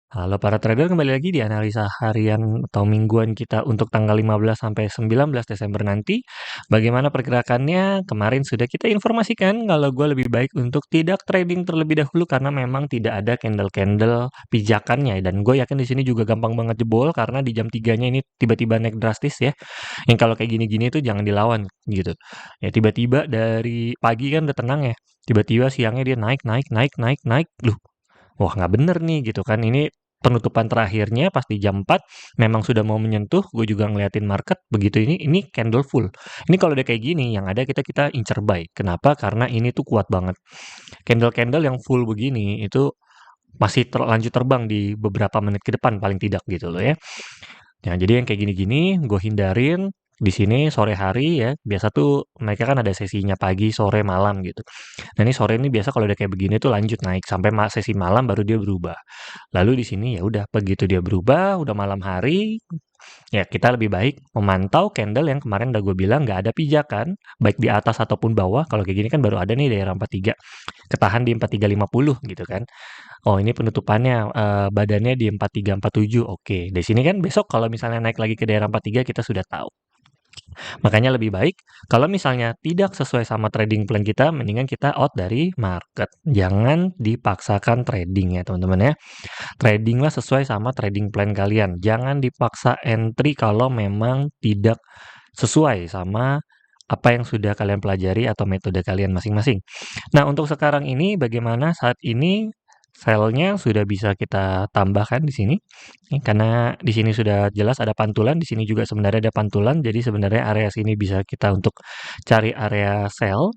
Halo para trader, kembali lagi di analisa harian atau mingguan kita untuk tanggal 15 sampai 19 Desember nanti. Bagaimana pergerakannya? Kemarin sudah kita informasikan kalau gue lebih baik untuk tidak trading terlebih dahulu karena memang tidak ada candle-candle pijakannya. Dan gue yakin di sini juga gampang banget jebol karena di jam 3-nya ini tiba-tiba naik drastis ya. Yang kalau kayak gini-gini tuh jangan dilawan gitu. Ya tiba-tiba dari pagi kan udah tenang ya. Tiba-tiba siangnya dia naik, naik, naik, naik, naik. Loh, wah nggak bener nih gitu kan, ini penutupan terakhirnya pas di jam 4 memang sudah mau menyentuh, gue juga ngeliatin market begitu ini candle full. Ini kalau udah kayak gini yang ada kita incer buy. Kenapa? Karena ini tuh kuat banget. Candle-candle yang full begini itu masih terlanjut terbang di beberapa menit ke depan paling tidak gitu loh ya. Nah, jadi yang kayak gini-gini gue hindarin di sini sore hari ya. Biasa tuh mereka kan ada sesinya pagi, sore, malam gitu. Nah, ini sore ini biasa kalau udah kayak begini tuh lanjut naik sampai sesi malam baru dia berubah. Lalu di sini ya udah begitu dia berubah, udah malam hari, ya kita lebih baik memantau candle yang kemarin udah gue bilang nggak ada pijakan, baik di atas ataupun bawah. Kalau kayak gini kan baru ada nih daerah 43, ketahan di 4350 gitu kan. Oh ini penutupannya badannya di 4347. Oke, dari sini kan besok kalau misalnya naik lagi ke daerah 43 kita sudah tahu. Makanya lebih baik kalau misalnya tidak sesuai sama trading plan kita, mendingan kita out dari market. Jangan dipaksakan trading ya teman-teman ya. Tradinglah sesuai sama trading plan kalian. Jangan dipaksa entry kalau memang tidak sesuai sama apa yang sudah kalian pelajari atau metode kalian masing-masing. Nah, untuk sekarang ini bagaimana saat ini sell-nya sudah bisa kita tambahkan di sini. Karena di sini sudah jelas ada pantulan, di sini juga sebenarnya ada pantulan, jadi sebenarnya area sini bisa kita untuk cari area sell.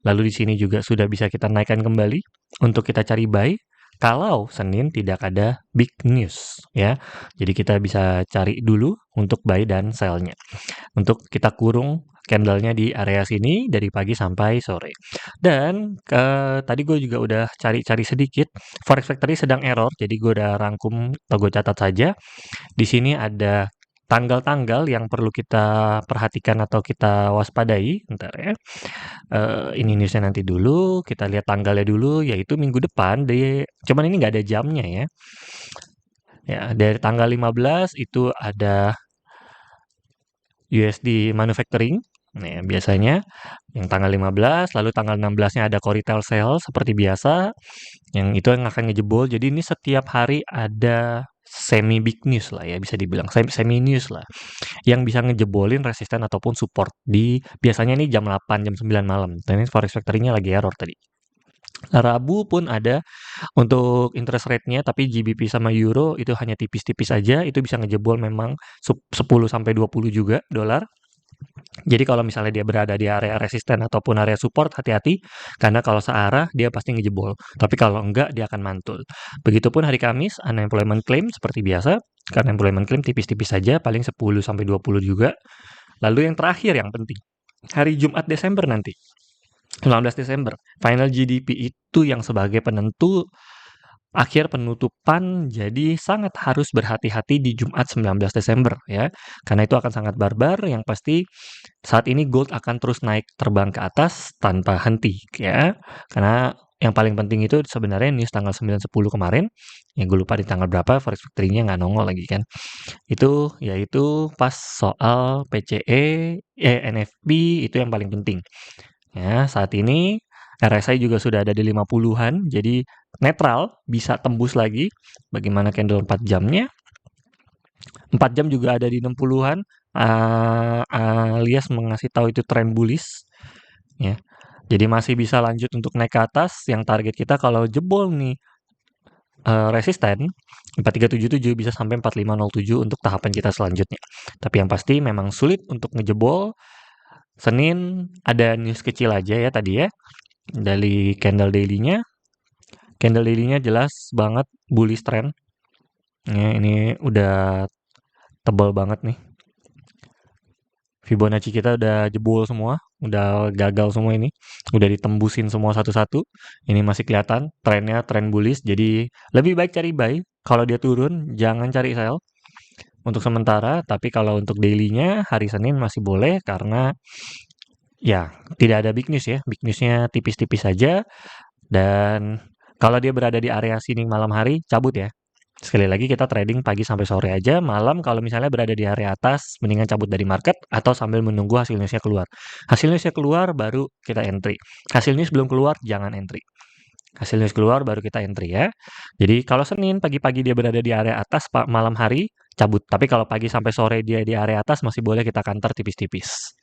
Lalu di sini juga sudah bisa kita naikkan kembali untuk kita cari buy kalau Senin tidak ada big news ya. Jadi kita bisa cari dulu untuk buy dan sell-nya. Untuk kita kurung candle-nya di area sini dari pagi sampai sore. Dan tadi gue juga udah cari-cari sedikit. Forex Factory sedang error, jadi gue udah rangkum atau gue catat saja. Di sini ada tanggal-tanggal yang perlu kita perhatikan atau kita waspadai. Bentar ya. Ini newsnya nanti dulu, kita lihat tanggalnya dulu, yaitu minggu depan. Cuman ini nggak ada jamnya ya. Ya, dari tanggal 15 itu ada USD Manufacturing. Nah, biasanya yang tanggal 15, lalu tanggal 16-nya ada core retail sales seperti biasa. Yang itu yang akan ngejebol. Jadi ini setiap hari ada semi big news lah ya, bisa dibilang semi news lah yang bisa ngejebolin resisten ataupun support di biasanya nih jam 8 jam 9 malam. Dan ini forex factory-nya lagi error tadi. Rabu pun ada untuk interest rate-nya, tapi GBP sama Euro itu hanya tipis-tipis aja, itu bisa ngejebol memang 10 sampai 20 juga dolar. Jadi kalau misalnya dia berada di area resisten ataupun area support, hati-hati karena kalau searah dia pasti ngejebol. Tapi kalau enggak dia akan mantul. Begitupun hari Kamis, unemployment claim seperti biasa. Karena unemployment claim tipis-tipis saja, paling 10 sampai 20 juga. Lalu yang terakhir yang penting, hari Jumat Desember nanti. 19 Desember, final GDP itu yang sebagai penentu akhir penutupan, jadi sangat harus berhati-hati di Jumat 19 Desember ya. Karena itu akan sangat barbar, yang pasti saat ini gold akan terus naik terbang ke atas tanpa henti ya. Karena yang paling penting itu sebenarnya news tanggal 9-10 kemarin, yang gue lupa di tanggal berapa, Forex Factory-nya nggak nongol lagi kan. Itu yaitu pas soal PCE, NFP itu yang paling penting. Ya, saat ini RSI juga sudah ada di 50-an, jadi netral, bisa tembus lagi. Bagaimana candle 4 jamnya? 4 jam juga ada di 60-an, alias mengasih tahu itu tren bullish. Ya. Jadi masih bisa lanjut untuk naik ke atas, yang target kita kalau jebol nih resisten 4377 bisa sampai 4507 untuk tahapan kita selanjutnya. Tapi yang pasti memang sulit untuk ngejebol. Senin ada news kecil aja ya tadi ya. Dari candle daily-nya. Candle daily-nya jelas banget bullish trend. Ya, ini udah tebal banget nih. Fibonacci kita udah jebol semua, udah gagal semua ini. Udah ditembusin semua satu-satu. Ini masih kelihatan trennya tren bullish, jadi lebih baik cari buy. Kalau dia turun, jangan cari sell untuk sementara, tapi kalau untuk daily-nya hari Senin masih boleh karena ya tidak ada big news ya. Big news-nya tipis-tipis saja dan kalau dia berada di area sini malam hari, cabut ya. Sekali lagi kita trading pagi sampai sore aja, malam kalau misalnya berada di area atas, mendingan cabut dari market atau sambil menunggu hasil newsnya keluar. Hasil newsnya keluar, baru kita entry. Hasil news belum keluar, jangan entry. Hasil news keluar, baru kita entry ya. Jadi kalau Senin pagi-pagi dia berada di area atas, malam hari cabut. Tapi kalau pagi sampai sore dia di area atas, masih boleh kita counter tipis-tipis.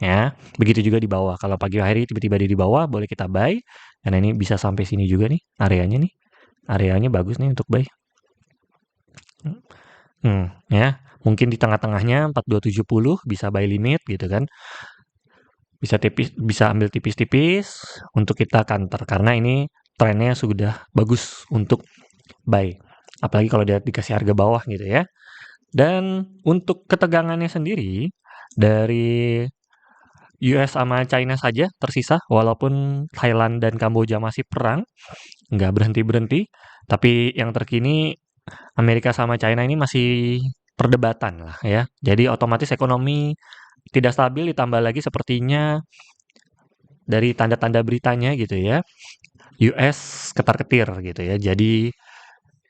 Ya, begitu juga di bawah. Kalau pagi hari tiba-tiba dia di bawah, boleh kita buy. Karena ini bisa sampai sini juga nih, areanya nih. Areanya bagus nih untuk buy. Ya, mungkin di tengah-tengahnya 4270 bisa buy limit gitu kan. Bisa ambil tipis-tipis untuk kita counter karena ini trennya sudah bagus untuk buy. Apalagi kalau dia dikasih harga bawah gitu ya. Dan untuk ketegangannya sendiri dari US sama China saja tersisa, walaupun Thailand dan Kamboja masih perang, nggak berhenti-berhenti. Tapi yang terkini Amerika sama China ini masih perdebatan lah ya. Jadi otomatis ekonomi tidak stabil, ditambah lagi sepertinya dari tanda-tanda beritanya gitu ya, US ketar-ketir gitu ya. Jadi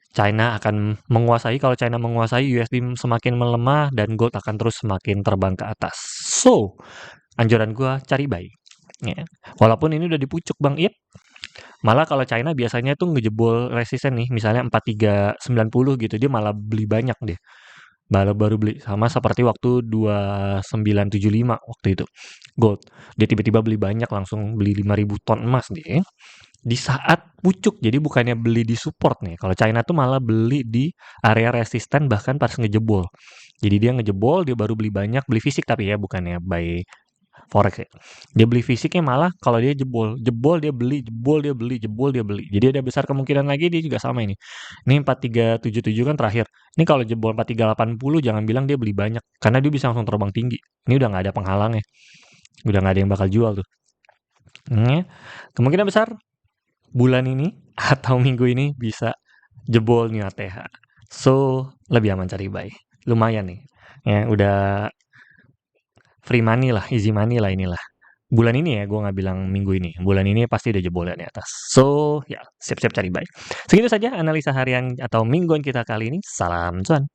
China akan menguasai, kalau China menguasai, USD semakin melemah dan gold akan terus semakin terbang ke atas. So, anjuran gua cari buy. Ya. Walaupun ini udah dipucuk Bang Ip, malah kalau China biasanya tuh ngejebol resisten nih, misalnya 4390 gitu, dia malah beli banyak deh. Baru beli, sama seperti waktu 2975 waktu itu, gold. Dia tiba-tiba beli banyak, langsung beli 5.000 ton emas deh. Di saat pucuk, jadi bukannya beli di support nih. Kalau China tuh malah beli di area resisten bahkan pas ngejebol. Jadi dia ngejebol, dia baru beli banyak, beli fisik tapi ya bukannya buy forex ya. Dia beli fisiknya malah kalau dia jebol dia beli, jebol dia beli, jebol dia beli. Jadi ada besar kemungkinan lagi dia juga sama ini. Ini 4377 kan terakhir. Ini kalau jebol 4380 jangan bilang dia beli banyak karena dia bisa langsung terbang tinggi. Ini udah nggak ada penghalangnya. Udah nggak ada yang bakal jual tuh. Kemungkinan besar bulan ini atau minggu ini bisa jebol nih ATH. So, lebih aman cari buy. Lumayan nih. Ya, udah free money lah, easy money lah inilah. Bulan ini ya, gue nggak bilang minggu ini. Bulan ini pasti udah jebol di atas. So, ya siap-siap cari buy. Segitu saja analisa harian atau mingguan kita kali ini. Salam cuan.